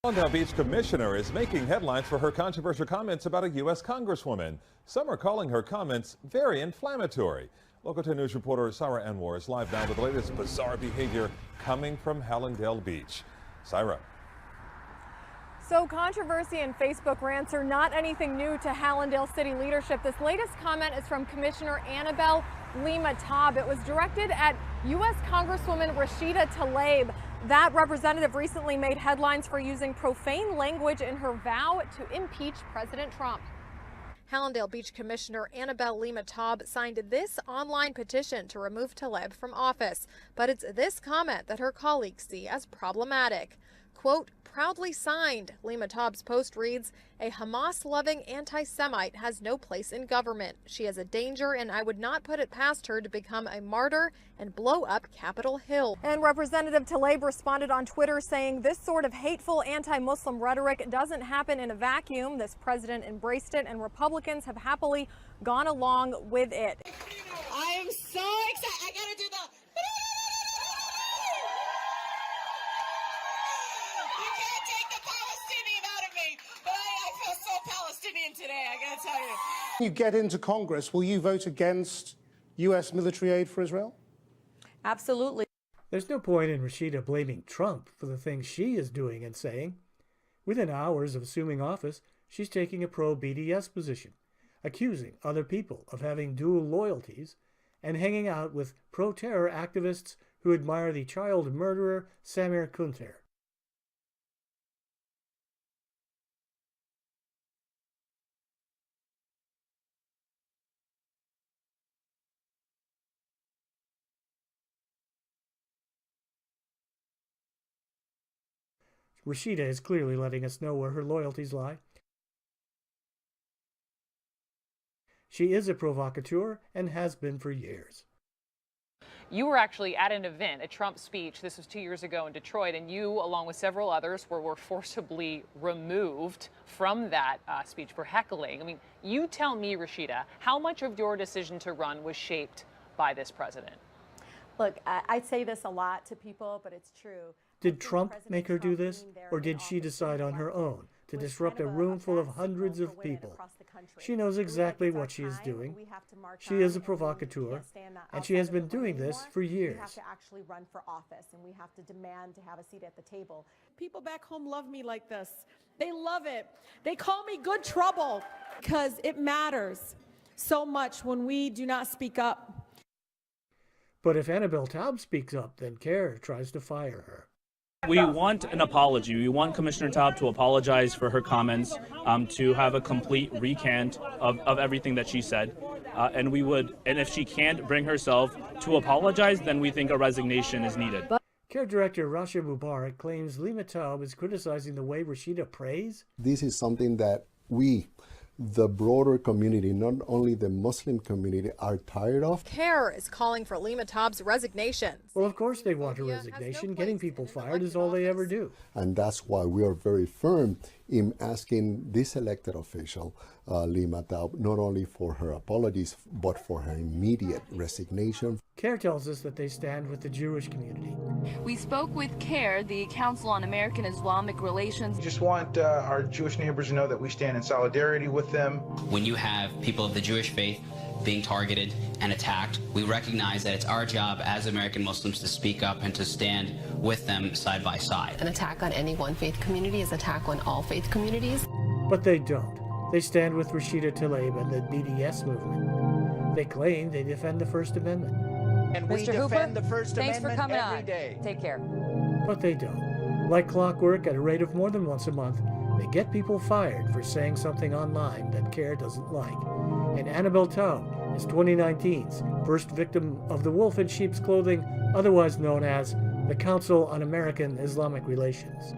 Hallandale Beach commissioner is making headlines for her controversial comments about a U.S. congresswoman. Some are calling her comments very inflammatory. Local 10 News reporter Sarah Anwar is live now with the latest bizarre behavior coming from Hallandale Beach. Sarah. So controversy and Facebook rants are not anything new to Hallandale City leadership. This latest comment is from Commissioner Anabelle Lima-Taub. It was directed at U.S. Congresswoman Rashida Tlaib. That representative recently made headlines for using profane language in her vow to impeach President Trump. Hallandale Beach Commissioner Anabelle Lima-Taub signed this online petition to remove Tlaib from office. But it's this comment that her colleagues see as problematic. Quote, proudly signed, Lima-Taub's post reads, a Hamas-loving anti-Semite has no place in government. She is a danger, and I would not put it past her to become a martyr and blow up Capitol Hill. And Representative Tlaib responded on Twitter saying this sort of hateful anti-Muslim rhetoric doesn't happen in a vacuum. This president embraced it, and Republicans have happily gone along with it. I am so excited. I gotta do the... today, I gotta tell you. You get into Congress, will you vote against U.S. military aid for Israel? Absolutely. There's no point in Rashida blaming Trump for the things she is doing and saying. Within hours of assuming office, she's taking a pro-BDS position, accusing other people of having dual loyalties and hanging out with pro-terror activists who admire the child murderer Samir Kunter. Rashida is clearly letting us know where her loyalties lie. She is a provocateur and has been for years. You were actually at an event, a Trump speech. This was 2 years ago in Detroit, and you, along with several others, were forcibly removed from that speech for heckling. I mean, you tell me, Rashida, how much of your decision to run was shaped by this president? Look, I say this a lot to people, but it's true. Did Trump make her do this, or did she decide on her own to disrupt a room full of hundreds of people? She knows exactly what she is doing. She is a provocateur, and she has been doing this for years. We have to actually run for office, and we have to demand to have a seat at the table. People back home love me like this. They love it. They call me good trouble because it matters so much when we do not speak up. But if Anabelle Taub speaks up, then CAIR tries to fire her. We want an apology. We want Commissioner Taub to apologize for her comments, to have a complete recant of everything that she said. And if she can't bring herself to apologize, then we think a resignation is needed. CAIR Director Rasha Mubarak claims Lima-Taub is criticizing the way Rashida prays. This is something that we, the broader community, not only the Muslim community, are tired of. CAIR is calling for Lima-Taub's resignation. Well, of course they want her resignation. Getting people fired is all they ever do. And that's why we are very firm in asking this elected official, Lima-Taub, not only for her apologies, but for her immediate resignation. CAIR tells us that they stand with the Jewish community. We spoke with CAIR, the Council on American Islamic Relations. We just want our Jewish neighbors to know that we stand in solidarity with them. When you have people of the Jewish faith being targeted and attacked, we recognize that it's our job as American Muslims to speak up and to stand with them side by side. An attack on any one faith community is an attack on all faith communities. But they don't. They stand with Rashida Tlaib and the BDS movement. They claim they defend the First Amendment. And we defend the First Amendment every day. Take care. But they don't. Like clockwork, at a rate of more than once a month, they get people fired for saying something online that CAIR doesn't like. And Anabelle Taub is 2019's first victim of the wolf in sheep's clothing, otherwise known as the Council on American Islamic Relations.